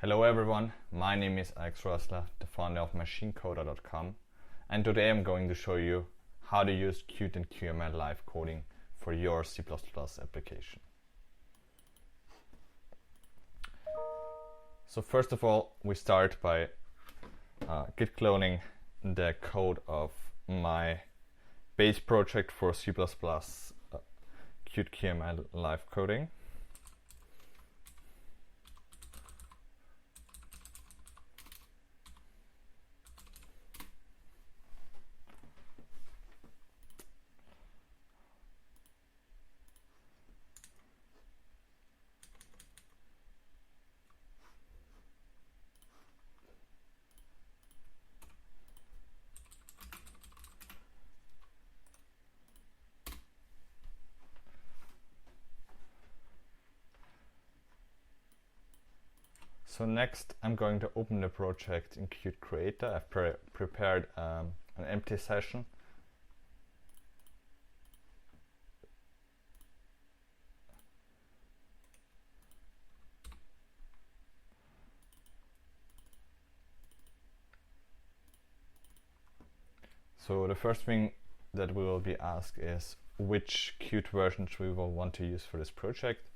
Hello everyone, my name is Alex Rössler, the founder of machinecoder.com, and today I'm going to show you how to use Qt and QML Live Coding for your C++ application. So first of all, we start by git cloning the code of my base project for C++ Qt QML Live Coding. So next I'm going to open the project in Qt Creator. I've prepared an empty session. So the first thing that we will be asked is which Qt versions we will want to use for this project.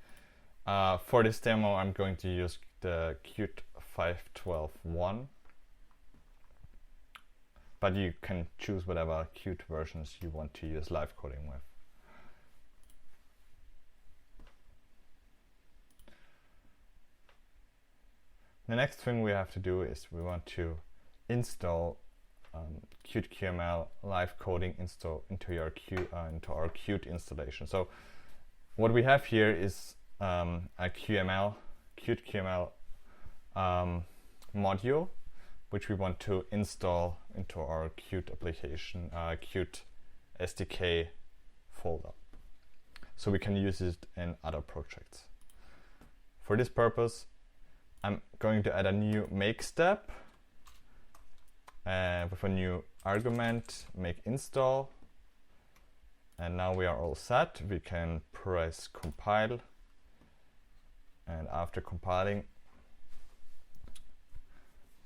For this demo I'm going to use the Qt 5.12.1, but you can choose whatever Qt versions you want to use live coding with. The next thing we have to do is we want to install Qt QML Live Coding into our Qt installation. So what we have here is a Qt QML module, which we want to install into our Qt application, Qt SDK folder, so we can use it in other projects. For this purpose, I'm going to add a new make step with a new argument, make install, and now we are all set. We can press compile, and after compiling,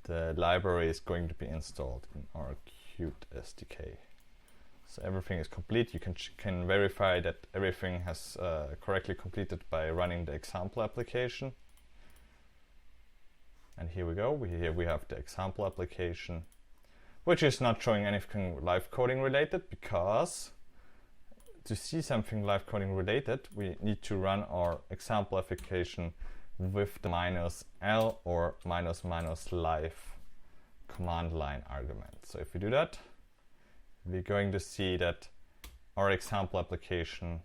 the library is going to be installed in our Qt SDK. So everything is complete. You can verify that everything has correctly completed by running the example application. And here we go. Here we have the example application, which is not showing anything live coding related, because to see something live coding related, we need to run our example application with the -l or --live command line argument. So if we do that, we're going to see that our example application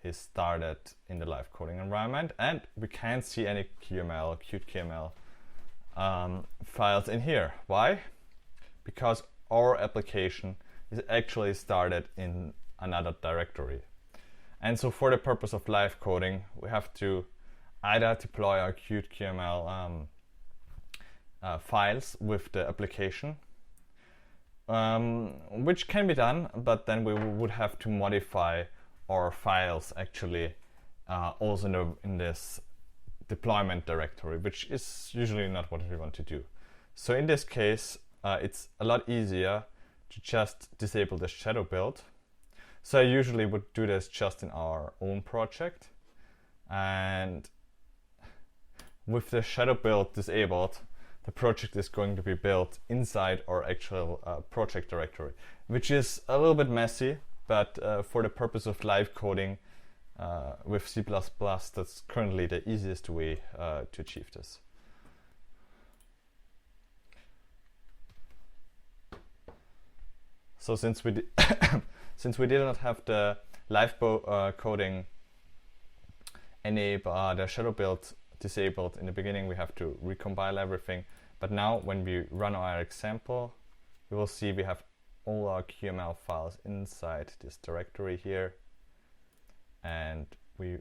is started in the live coding environment, and we can't see any Qt QML files in here. Why? Because our application is actually started in another directory. And so for the purpose of live coding, we have to either deploy our Qt QML files with the application, which can be done, but then we would have to modify our files actually also in this deployment directory, which is usually not what we want to do. So in this case, it's a lot easier to just disable the shadow build. So I usually would do this just in our own project, and with the shadow build disabled, the project is going to be built inside our actual project directory, which is a little bit messy, but for the purpose of live coding with C++, that's currently the easiest way to achieve this. So since we did not have the live coding enable, the shadow build disabled in the beginning, we have to recompile everything. But now when we run our example, we will see we have all our QML files inside this directory here, and we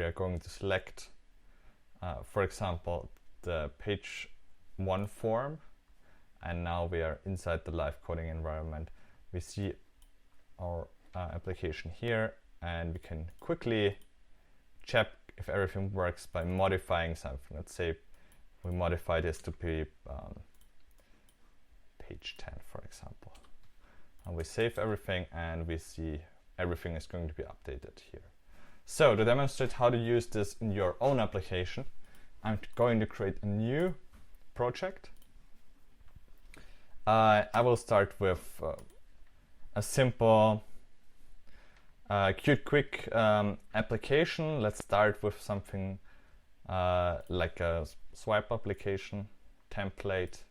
are going to select, for example, the page 1 form, and now we are inside the live coding environment. We see our application here, and we can quickly check if everything works by modifying something. Let's say we modify this to be page 10, for example. And we save everything, and we see everything is going to be updated here. So to demonstrate how to use this in your own application, I'm going to create a new project. I will start with a simple Qt quick application. Let's start with something like a swipe application template.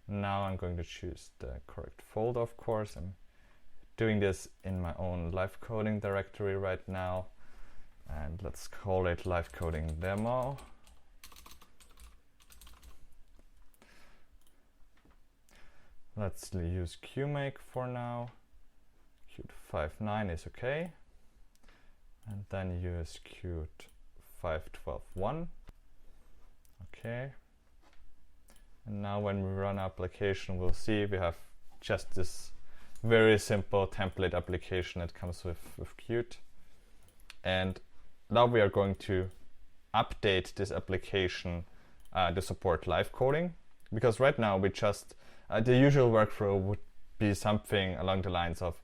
Now I'm going to choose the correct folder, of course. I'm doing this in my own live coding directory right now. And let's call it live coding demo. Let's use QMake for now. Qt 5.9 is okay. And then use Qt 5.12.1. Okay. And now when we run our application, we'll see we have just this very simple template application that comes with Qt. And now we are going to update this application to support live coding, because right now we just, the usual workflow would be something along the lines of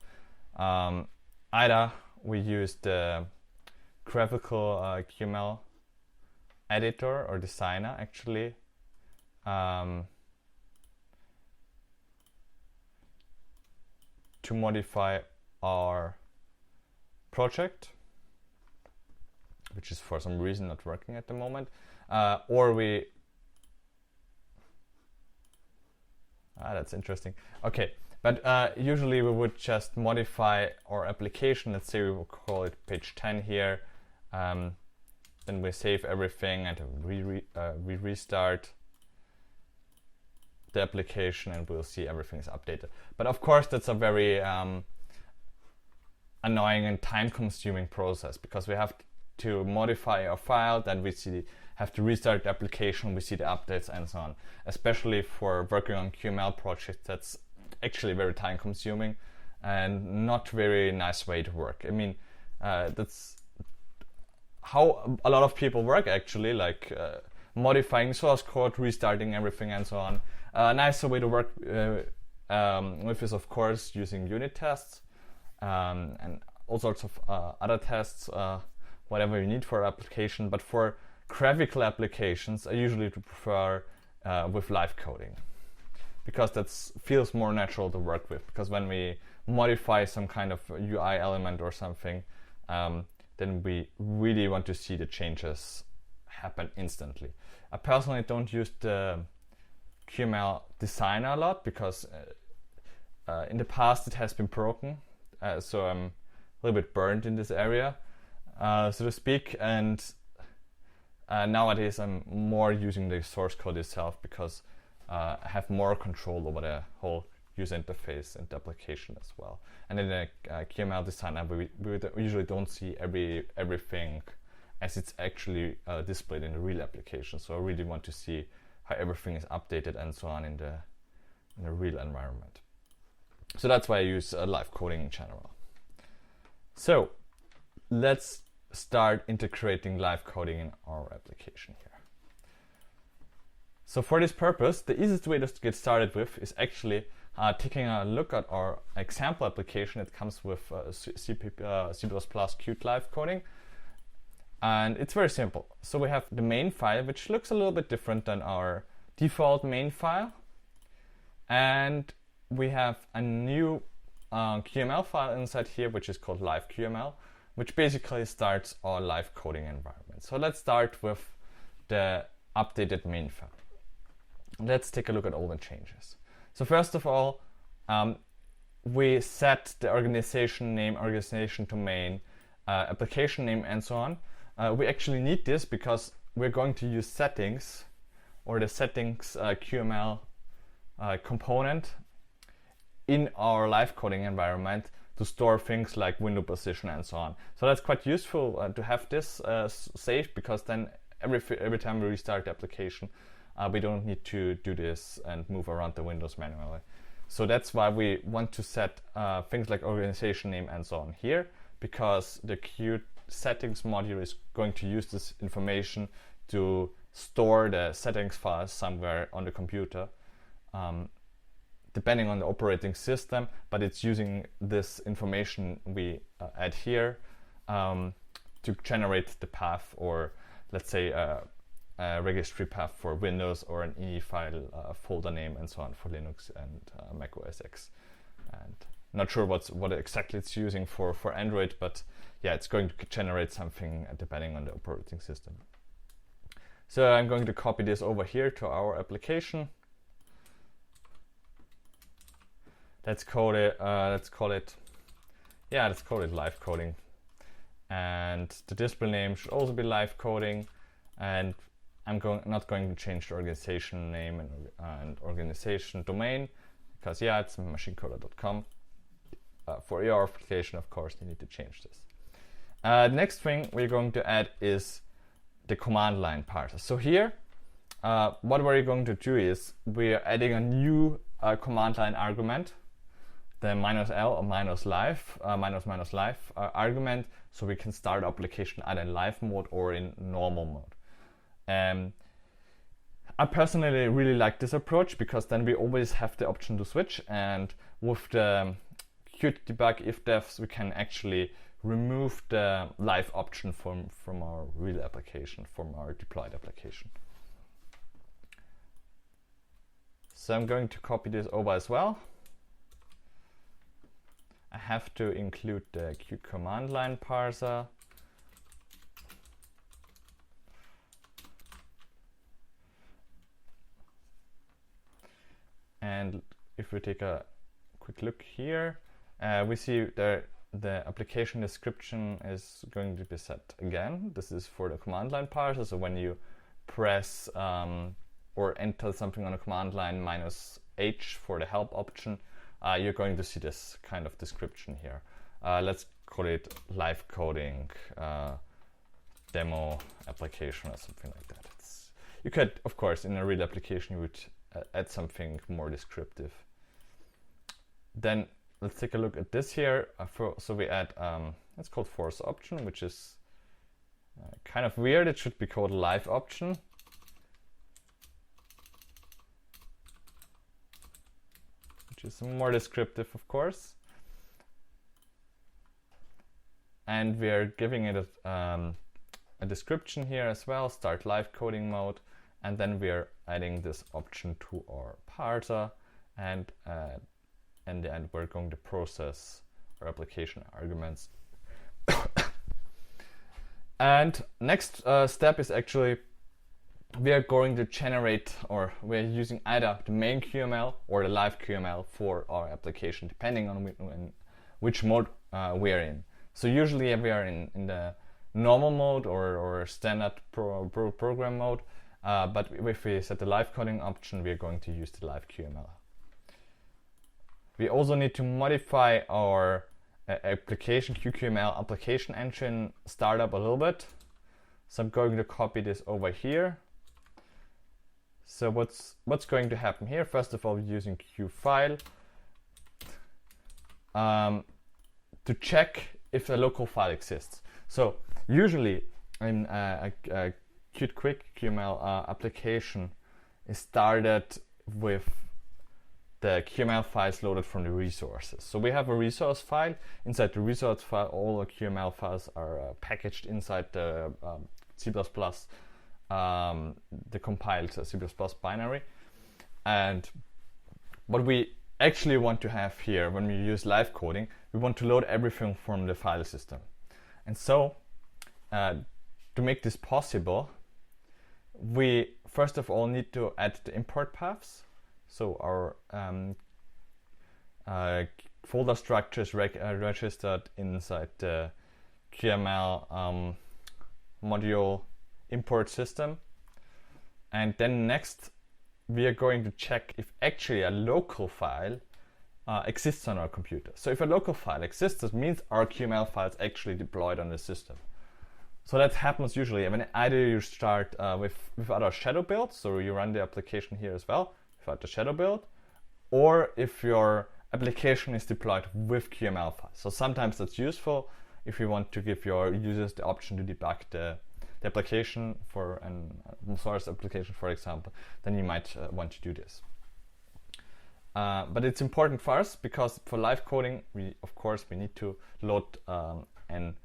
either we use the graphical QML editor or designer actually to modify our project, which is for some reason not working at the moment, or we that's interesting. Okay, but usually we would just modify our application. Let's say we will call it page 10 here. Then we save everything and we restart the application, and we'll see everything is updated. But of course, that's a very annoying and time-consuming process, because we have to modify our file, then we have to restart the application, we see the updates and so on. Especially for working on QML projects, that's actually very time-consuming and not very nice way to work. I mean, that's how a lot of people work actually, like modifying source code, restarting everything and so on. A nicer way to work with is, of course, using unit tests and all sorts of other tests, whatever you need for application. But for graphical applications, I usually prefer with live coding, because that feels more natural to work with. Because when we modify some kind of UI element or something, then we really want to see the changes happen instantly. I personally don't use the QML designer a lot, because in the past it has been broken, so I'm a little bit burned in this area, so to speak, and nowadays I'm more using the source code itself, because I have more control over the whole user interface and the application as well. And in the QML designer, we usually don't see everything as it's actually displayed in the real application. So I really want to see how everything is updated and so on in the real environment. So that's why I use live coding in general. So let's start integrating live coding in our application here. So for this purpose, the easiest way to get started with is actually taking a look at our example application. It comes with C++ Qt Live Coding. And it's very simple. So we have the main file, which looks a little bit different than our default main file. And we have a new QML file inside here, which is called live QML, which basically starts our live coding environment. So let's start with the updated main file. Let's take a look at all the changes. So first of all, we set the organization name, organization domain, application name, and so on. We actually need this because we're going to use settings, or the settings QML component in our live coding environment to store things like window position and so on. So that's quite useful to have this saved, because then every time we restart the application, we don't need to do this and move around the windows manually. So that's why we want to set things like organization name and so on here, because the Qt settings module is going to use this information to store the settings files somewhere on the computer, depending on the operating system, but it's using this information we add here to generate the path, or let's say a registry path for Windows, or an INI file folder name, and so on for Linux and Mac OS X. And not sure what exactly it's using for Android, but yeah, it's going to generate something depending on the operating system. So I'm going to copy this over here to our application. Let's call it live coding. And the display name should also be live coding. And I'm not going to change the organization name and organization domain, because yeah, it's machinecoder.com. For your application, of course, you need to change this. The next thing we're going to add is the command line parser. So here, what we're going to do is we're adding a new command line argument, the -l or -live argument, so we can start application either in live mode or in normal mode. I personally really like this approach, because then we always have the option to switch, and with the Qt debug if defs we can actually remove the live option from our real application, from our deployed application. So I'm going to copy this over as well. I have to include the Qt command line parser. And if we take a quick look here, we see the application description is going to be set again. This is for the command line parser. So when you press or enter something on a command line -h for the help option, you're going to see this kind of description here. Let's call it live coding demo application or something like that. You could, of course, in a real application, you would add something more descriptive. Then let's take a look at this here. So we add, it's called force option, which is kind of weird. It should be called live option. Which is more descriptive, of course. And we are giving it a description here as well, start live coding mode. And then we are adding this option to our parser, and in the end we're going to process our application arguments. And next step is actually we are going to generate, or we're using either the main QML or the live QML for our application, depending on which mode we're in. So usually we are in the normal mode or standard program mode. But if we set the live coding option, we are going to use the live QML. We also need to modify our application QML application engine startup a little bit. So I'm going to copy this over here. So what's going to happen here? First of all, we're using qfile to check if a local file exists. So usually in a Qt Quick QML application is started with the QML files loaded from the resources. So we have a resource file. Inside the resource file, all the QML files are packaged inside the C++, the compiled C++ binary. And what we actually want to have here when we use live coding, we want to load everything from the file system. And so to make this possible, we first of all need to add the import paths. So our folder structure is registered inside the QML module import system. And then next, we are going to check if actually a local file exists on our computer. So if a local file exists, it means our QML file is actually deployed on the system. So that happens usually when either you start without a shadow build, so you run the application here as well, without the shadow build, or if your application is deployed with QML files. So sometimes that's useful if you want to give your users the option to debug the the application for a source application, for example, then you might want to do this. But it's important for us because for live coding, we need to load an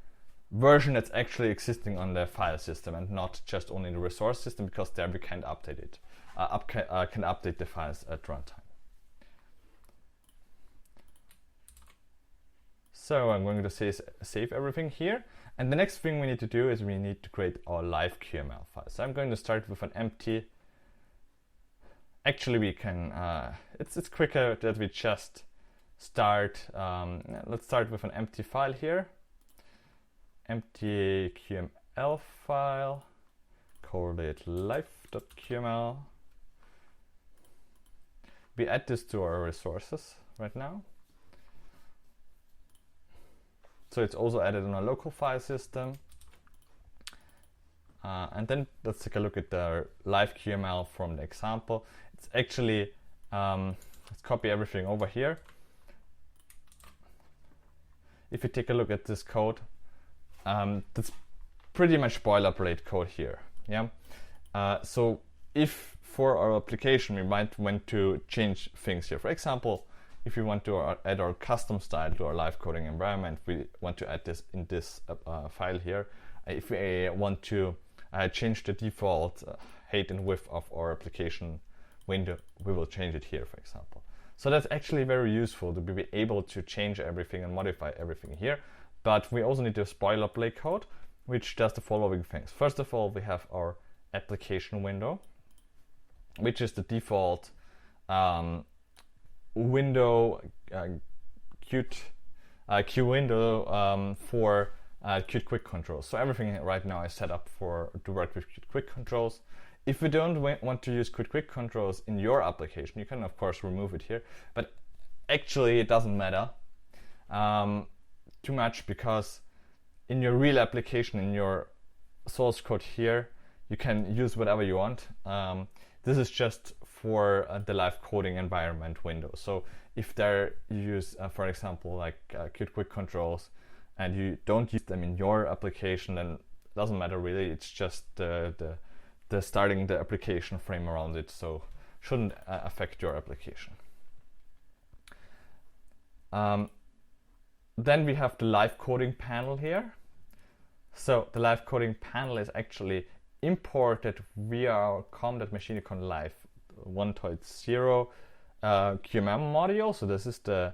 version that's actually existing on the file system and not just only the resource system, because there we can't update it. Can update the files at runtime. So I'm going to save everything here. And the next thing we need to do is we need to create our live QML file. So I'm going to start with an empty. Actually, we can, it's quicker that we just start, let's start with an empty file here. Empty QML file, call it live.qml. We add this to our resources right now. So it's also added on a local file system. And then let's take a look at the live QML from the example. It's actually, let's copy everything over here. If you take a look at this code, that's pretty much boilerplate code here. Yeah. So if for our application we might want to change things here, for example, if we want to add our custom style to our live coding environment, we want to add this in this file here. If we want to change the default height and width of our application window, we will change it here, for example. So that's actually very useful to be able to change everything and modify everything here. But we also need this boilerplate code, which does the following things. First of all, we have our application window, which is the default window, Q window for Qt Quick Controls. So everything right now is set up to work with Qt Quick Controls. If you don't want to use Qt Quick Controls in your application, you can of course remove it here, but actually it doesn't matter too much, because in your real application, in your source code here, you can use whatever you want. This is just for the live coding environment window. So if there you use, for example, like Qt Quick Controls, and you don't use them in your application, then it doesn't matter really. It's just the starting the application frame around it, so shouldn't affect your application. Then we have the live coding panel here. So the live coding panel is actually imported via our com.machinicon live 1.0 QML module. So this is the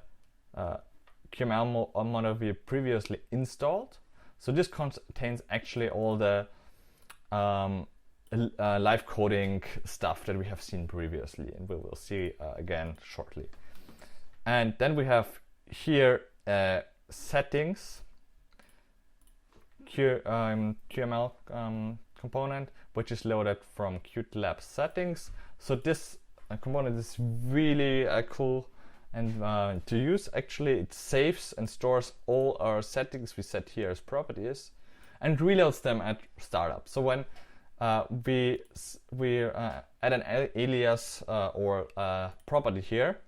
QML module we previously installed. So this contains actually all the live coding stuff that we have seen previously, and we will see again shortly. And then we have here settings, QML component, which is loaded from Qt Lab settings. So this component is really cool and to use. Actually, it saves and stores all our settings we set here as properties and reloads them at startup. So when we add an alias or a property here,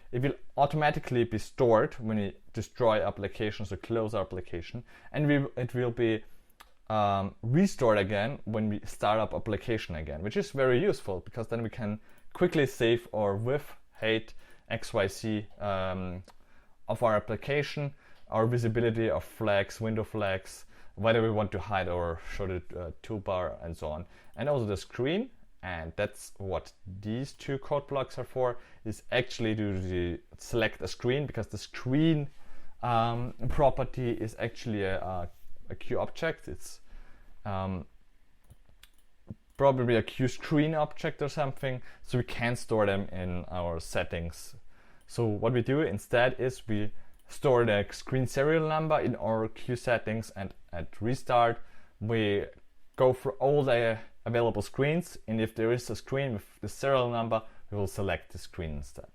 it will automatically be stored when we destroy applications or close our application, and it will be restored again when we start up application again, which is very useful because then we can quickly save our width, height, XYZ of our application, our visibility of flags, window flags, whether we want to hide or show the toolbar and so on, and also the screen. And that's what these two code blocks are for, is actually to select a screen, because the screen property is actually a Q object. It's probably a Q screen object or something, so we can store them in our settings. So what we do instead is we store the screen serial number in our Q settings, and at restart we go through all the available screens, and if there is a screen with the serial number, we will select the screen instead.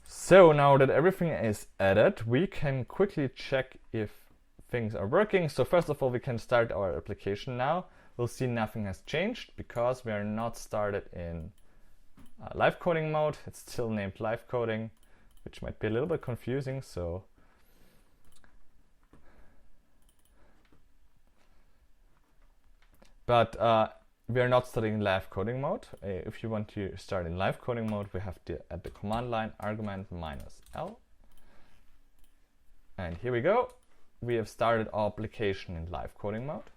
So now that everything is added, we can quickly check if things are working. So first of all, we can start our application now. We'll see nothing has changed because we are not started in live coding mode. It's still named live coding, which might be a little bit confusing. So But we are not starting in live coding mode. If you want to start in live coding mode, we have to add the command line argument -L. And here we go. We have started our application in live coding mode.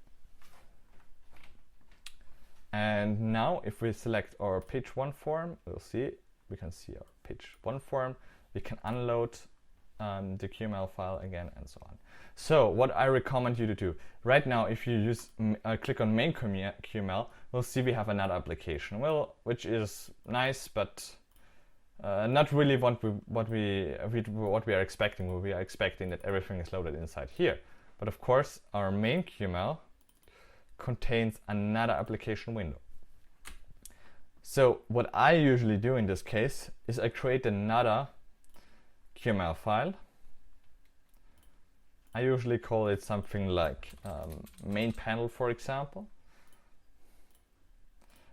And now if we select our page 1 form, we can see our page 1 form. We can unload the QML file again and so on. So what I recommend you to do right now, if you click on main QML, we'll see we have another application, which is nice, but not really what we are expecting. We are expecting that everything is loaded inside here. But of course, our main QML contains another application window. So what I usually do in this case is I create another QML file. I usually call it something like main panel, for example.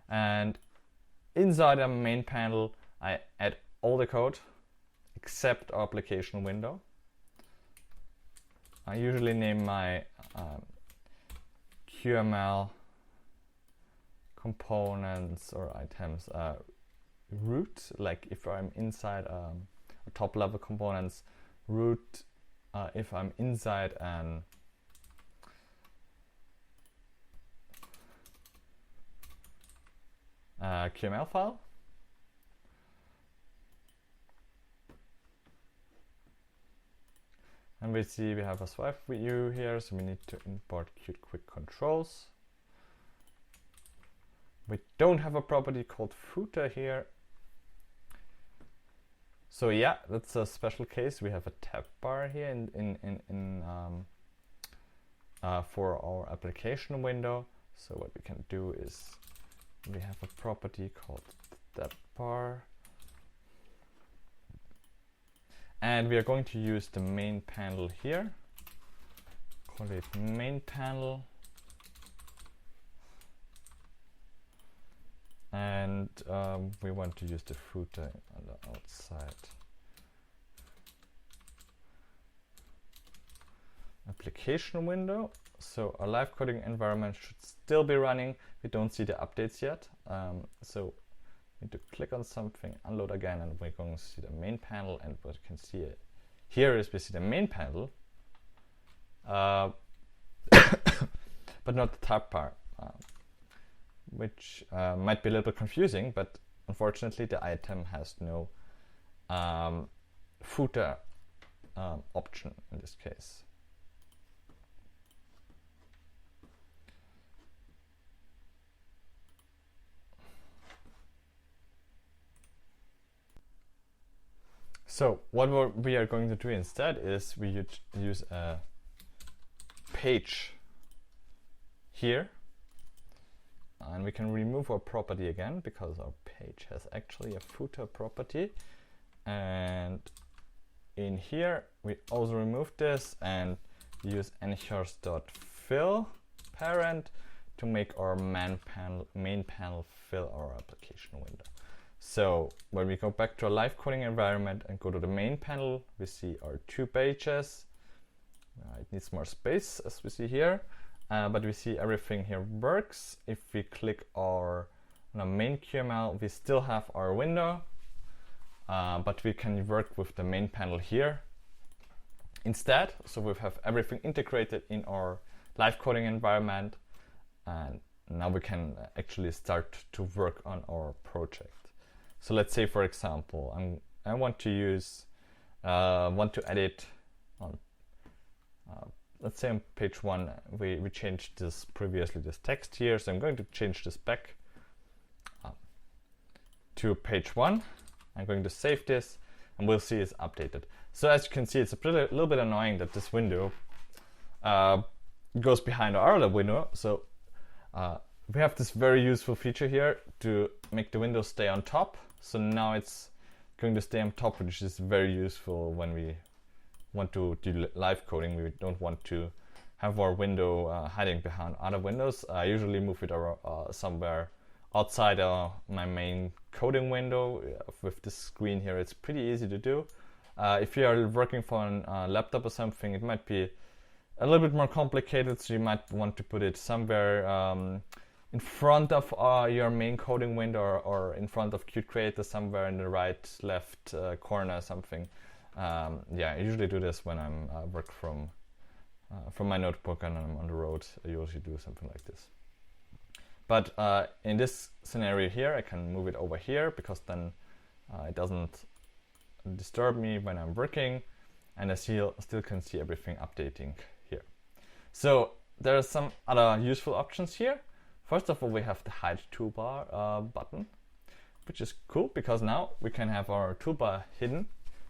And inside the main panel, I add all the code except our application window. I usually name my QML components or items root, like if I'm inside top level components, root if I'm inside an QML file. And we see we have a swipe view here, so we need to import Qt Quick Controls. We don't have a property called footer here. So yeah, that's a special case. We have a tab bar here for our application window. So what we can do is we have a property called tab bar. And we are going to use the main panel here. Call it main panel. And we want to use the footer on the outside. Application window. So our live coding environment should still be running. We don't see the updates yet. So we need to click on something, unload again, and we're going to see the main panel. And what you can see here is we see the main panel, but not the tab bar. Which might be a little bit confusing, but unfortunately the item has no footer option in this case. So what we are going to do instead is we use a page here. And we can remove our property again because our page has actually a footer property. And in here, we also remove this and use nhers.fill parent to make our main panel fill our application window. So when we go back to our live coding environment and go to the main panel, we see our 2 pages. It needs more space, as we see here. But we see everything here works. If we click on our main QML, we still have our window, but we can work with the main panel here instead. So we have everything integrated in our live coding environment, and now we can actually start to work on our project. So let's say, for example, I want to edit on. Let's say on page 1, we changed this text here, so I'm going to change this back to page 1. I'm going to save this, and we'll see it's updated. So as you can see, it's a little bit annoying that this window goes behind our other window. So we have this very useful feature here to make the window stay on top. So now it's going to stay on top, which is very useful when we want to do live coding. We don't want to have our window hiding behind other windows. I usually move it somewhere outside my main coding window. With this screen here, it's pretty easy to do. If you are working for a laptop or something, it might be a little bit more complicated, so you might want to put it somewhere in front of your main coding window, or in front of Qt Creator somewhere in the right left corner or something. Yeah, I usually do this when I'm work from my notebook and I'm on the road. I usually do something like this. But in this scenario here, I can move it over here because then it doesn't disturb me when I'm working, and I still can see everything updating here. So there are some other useful options here. First of all, we have the hide toolbar button, which is cool because now we can have our toolbar hidden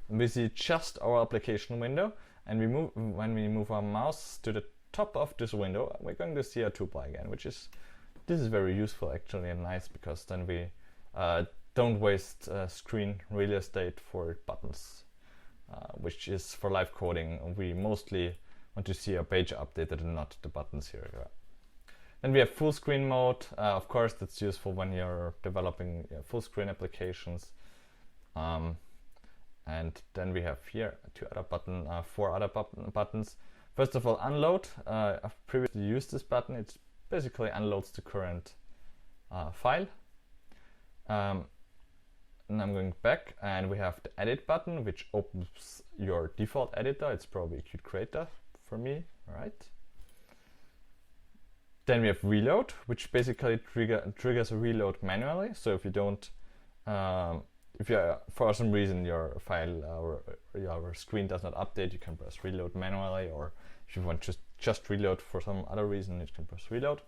and we see just our application window, and when we move our mouse to the top of this window, we're going to see our toolbar again, this is very useful actually and nice, because then we don't waste screen real estate for buttons, which is for live coding. We mostly want to see our page updated and not the buttons here. Then we have full screen mode. Of course, that's useful when you're developing full screen applications. And then we have here four other buttons. First of all, unload. I've previously used this button. It basically unloads the current file. And I'm going back, and we have the edit button, which opens your default editor. It's probably Qt Creator for me, right? Then we have reload, which basically triggers a reload manually. So if you don't, if for some reason your file or your screen does not update, you can press reload manually, or if you want just reload for some other reason, you can press reload.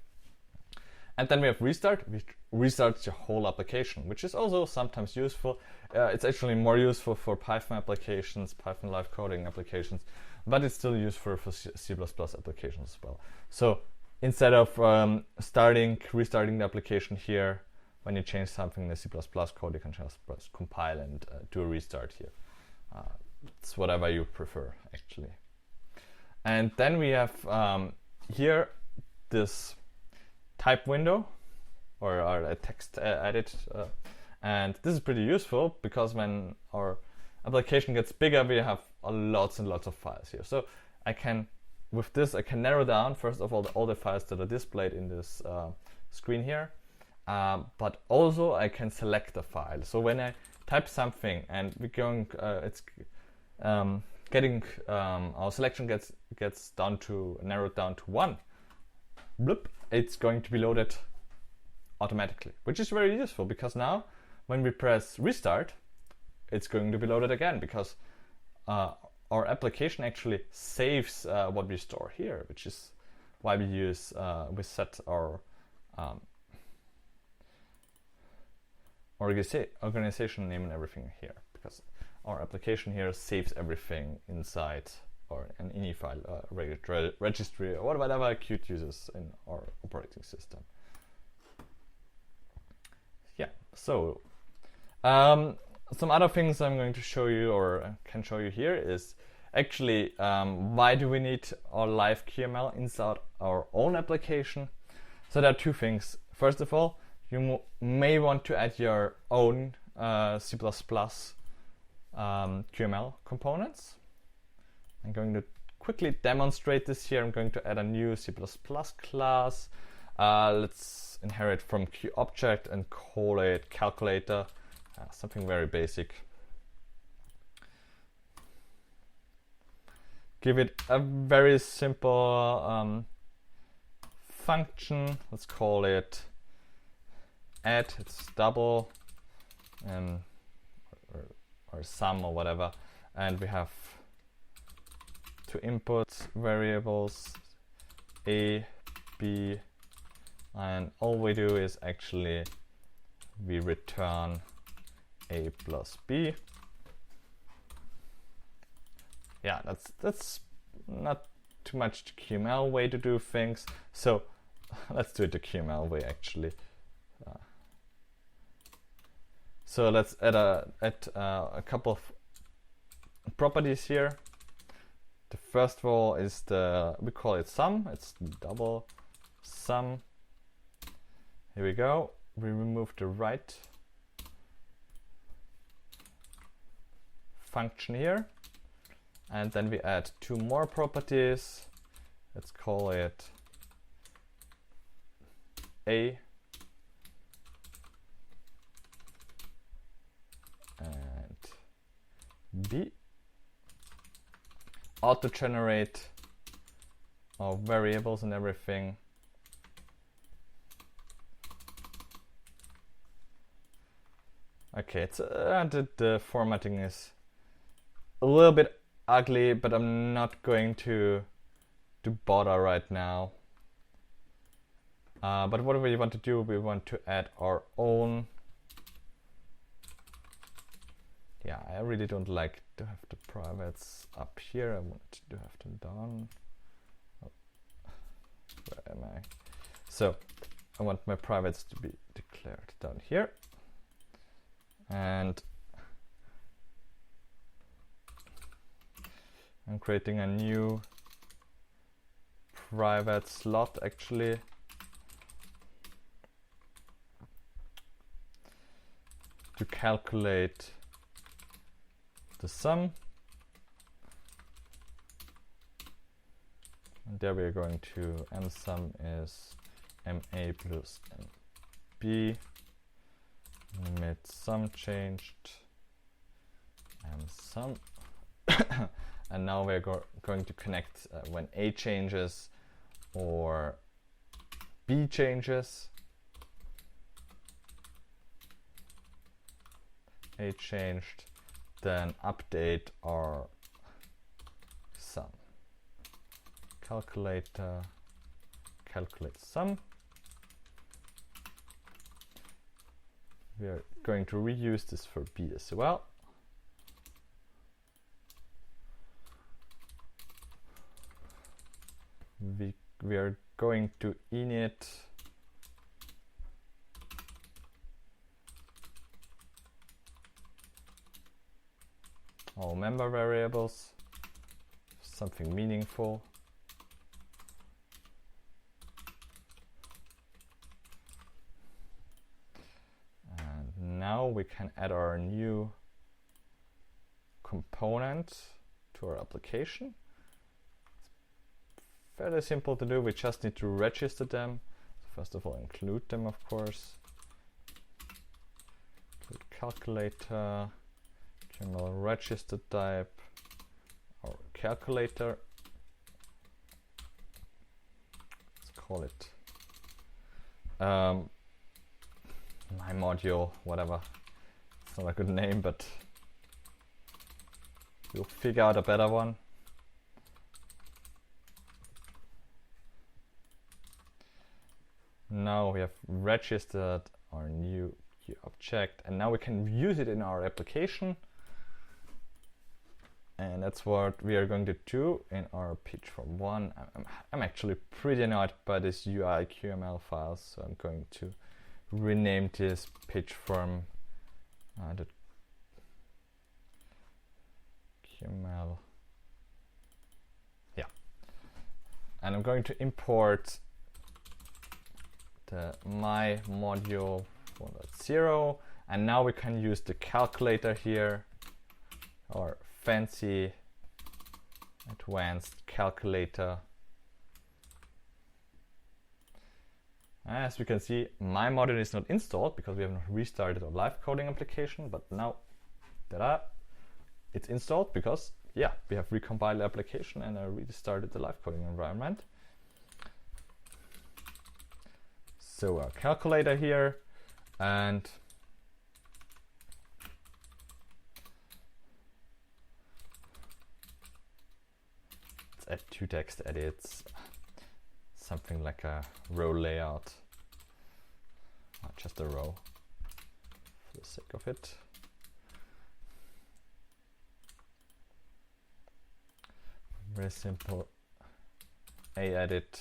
And then we have restart, which restarts your whole application, which is also sometimes useful. It's actually more useful for Python applications, Python live coding applications, but it's still useful for C++ applications as well. So instead of restarting the application here, when you change something in the C++ code, you can just press compile and do a restart here. It's whatever you prefer, actually. And then we have here this type window, or a text edit, and this is pretty useful because when our application gets bigger, we have lots and lots of files here. So with this I can narrow down first of all the files that are displayed in this screen here, but also I can select a file. So when I type something and we're going, our selection gets narrowed down to 1. Bloop, it's going to be loaded automatically, which is very useful because now when we press restart, it's going to be loaded again because our application actually saves what we store here, which is why we set our organization name and everything here, because our application here saves everything inside or an ini file, registry, or whatever Qt uses in our operating system. Yeah, so some other things I'm going to show you or can show you here is actually why do we need our live QML inside our own application. So there are two things. First of all, you may want to add your own C++ QML components. I'm going to quickly demonstrate this here. I'm going to add a new C++ class. Let's inherit from QObject and call it calculator, something very basic. Give it a very simple function. Let's call it add. It's double or sum or whatever, and we have two input variables a, b, and all we do is actually we return a plus b. Yeah, that's not too much the QML way to do things, so let's do it the QML way actually. So let's add a couple of properties here. The first of all is we call it sum. It's double sum. Here we go. We remove the right function here, and then we add two more properties. Let's call it a b, auto-generate our variables and everything. Okay, it's the formatting is a little bit ugly, but I'm not going to bother right now. But what we want to do, we want to add our own. Yeah, I really don't like to have the privates up here. I want to have them down. Oh, where am I? So I want my privates to be declared down here. And I'm creating a new private slot actually. To calculate the sum. And there we are going to mSum is MA plus MB. Limit sum changed. mSum. And now we're going to connect when A changes or B changes. A changed, then update our sum. Calculator, calculate sum. We are going to reuse this for B as well. We are going to init all member variables, something meaningful. And now we can add our new component to our application. It's fairly simple to do. We just need to register them. So first of all, include them, of course. Include calculator. QML register type, our calculator. Let's call it my module, whatever. It's not a good name, but we'll figure out a better one. Now we have registered our new key object, and now we can use it in our application. And that's what we are going to do in our page form 1. I'm actually pretty annoyed by this UI QML file, so I'm going to rename this page form the QML. Yeah. And I'm going to import the my module 1.0, and now we can use the calculator here, or fancy advanced calculator. As we can see, my module is not installed because we have not restarted our live coding application, but now ta-da, it's installed because yeah, we have recompiled the application and I restarted the live coding environment. So our calculator here, and add 2 text edits, something like a row layout, just a row for the sake of it. Very simple. A edit,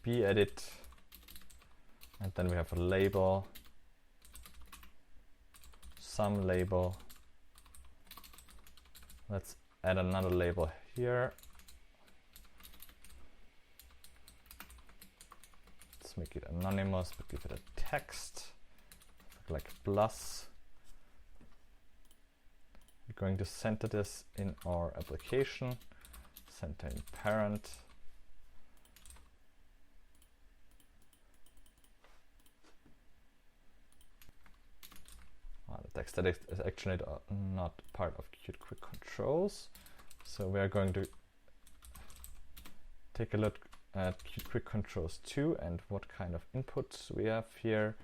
B edit, and then we have a label, sum label. Let's add another label here. Let's make it anonymous, but give it a text, like plus. We're going to center this in our application, center in parent. text. That is actually not part of Qt Quick Controls. So we are going to take a look at Qt Quick Controls 2 and what kind of inputs we have here.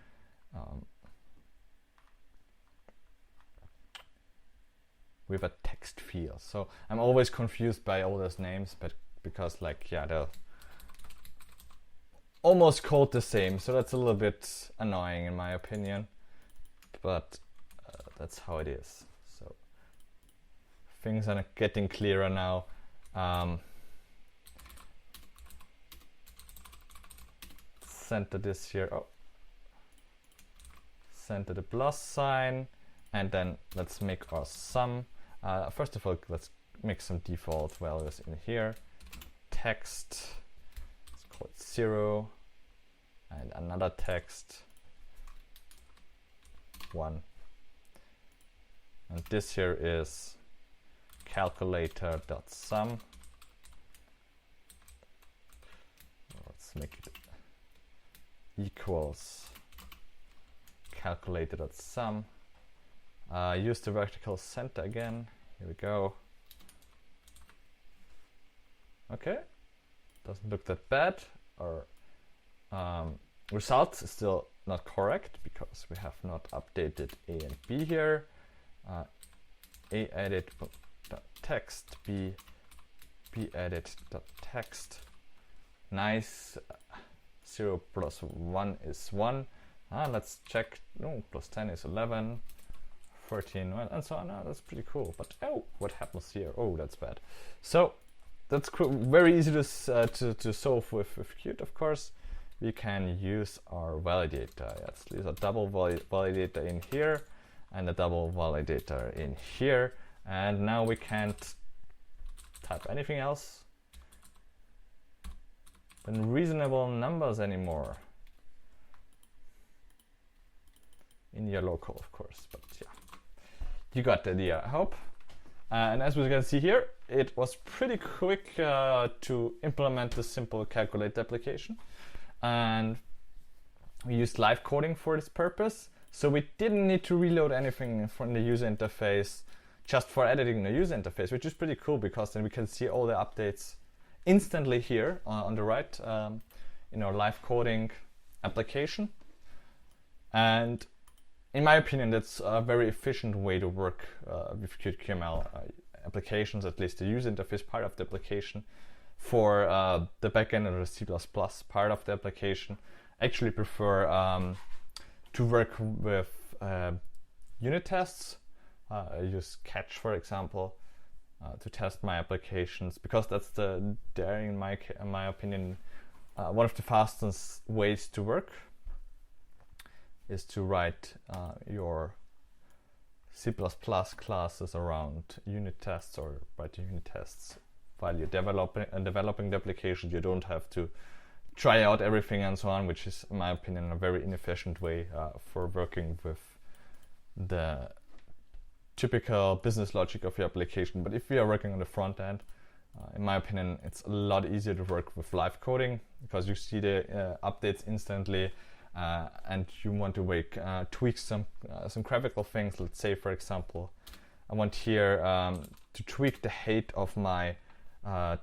We have a text field. So I'm always confused by all those names, but because like, yeah, they're almost called the same. So that's a little bit annoying in my opinion, but that's how it is. So things are getting clearer now. Center this here, center the plus sign, and then let's make our sum. First of all, let's make some default values in here. Text, let's call it 0, and another text, 1. And this here is calculator.sum. Let's make it equals calculator.sum. Use the vertical center again. Here we go. Okay, doesn't look that bad. Our results is still not correct because we have not updated A and B here. A edit text, B edit text. Nice. 0 plus 1 is 1. Let's check. No, plus 10 is 11. 14 and so on. That's pretty cool. But oh, what happens here? Oh, that's bad. So that's very easy to solve with Qt. Of course, we can use our validator. Let's use a double validator in here and a double validator in here. And now we can't type anything else than reasonable numbers anymore. In your local, of course, but yeah. You got the idea, I hope. And as we can see here, it was pretty quick to implement this simple calculate application. And we used live coding for this purpose. So we didn't need to reload anything from the user interface just for editing the user interface, which is pretty cool because then we can see all the updates instantly here on the right in our live coding application. And in my opinion, that's a very efficient way to work with Qt QML applications, at least the user interface part of the application. For the backend or the C++ part of the application, I actually prefer to work with unit tests. I use Catch, for example, to test my applications because that's in my opinion, one of the fastest ways to work is to write your C++ classes around unit tests or write unit tests while you're developing the application. You don't have to try out everything and so on, which is, in my opinion, a very inefficient way for working with the typical business logic of your application. But if we are working on the front end, in my opinion, it's a lot easier to work with live coding because you see the updates instantly. And you want to tweak some graphical things. Let's say, for example, I want here to tweak the height of my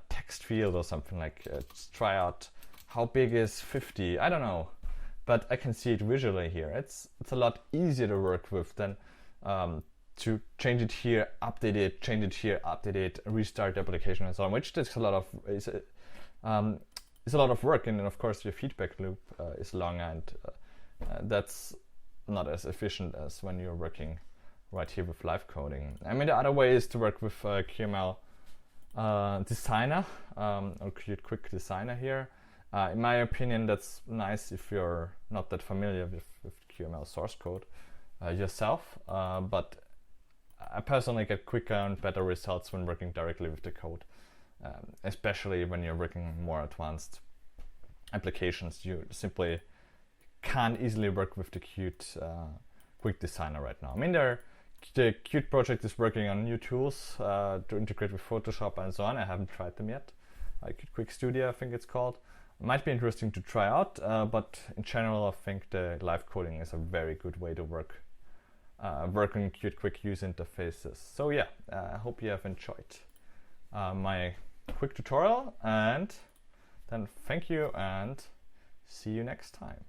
text field or something like just try out how big is 50. I don't know, but I can see it visually here. It's a lot easier to work with than to change it here, update it, change it here, update it, restart the application and so on, which takes a lot of it's a lot of work, and then of course your feedback loop is long, and that's not as efficient as when you're working right here with live coding. I mean, the other way is to work with QML Designer or Qt Quick Designer here. In my opinion, that's nice if you're not that familiar with QML source code yourself, but I personally get quicker and better results when working directly with the code. Especially when you're working more advanced applications, you simply can't easily work with the Qt Quick Designer right now. I mean, the Qt project is working on new tools to integrate with Photoshop and so on. I haven't tried them yet. Qt Quick Studio, I think it's called. It might be interesting to try out, but in general, I think the live coding is a very good way to work work on quick user interfaces. So yeah, I hope you have enjoyed my quick tutorial, and then thank you and see you next time.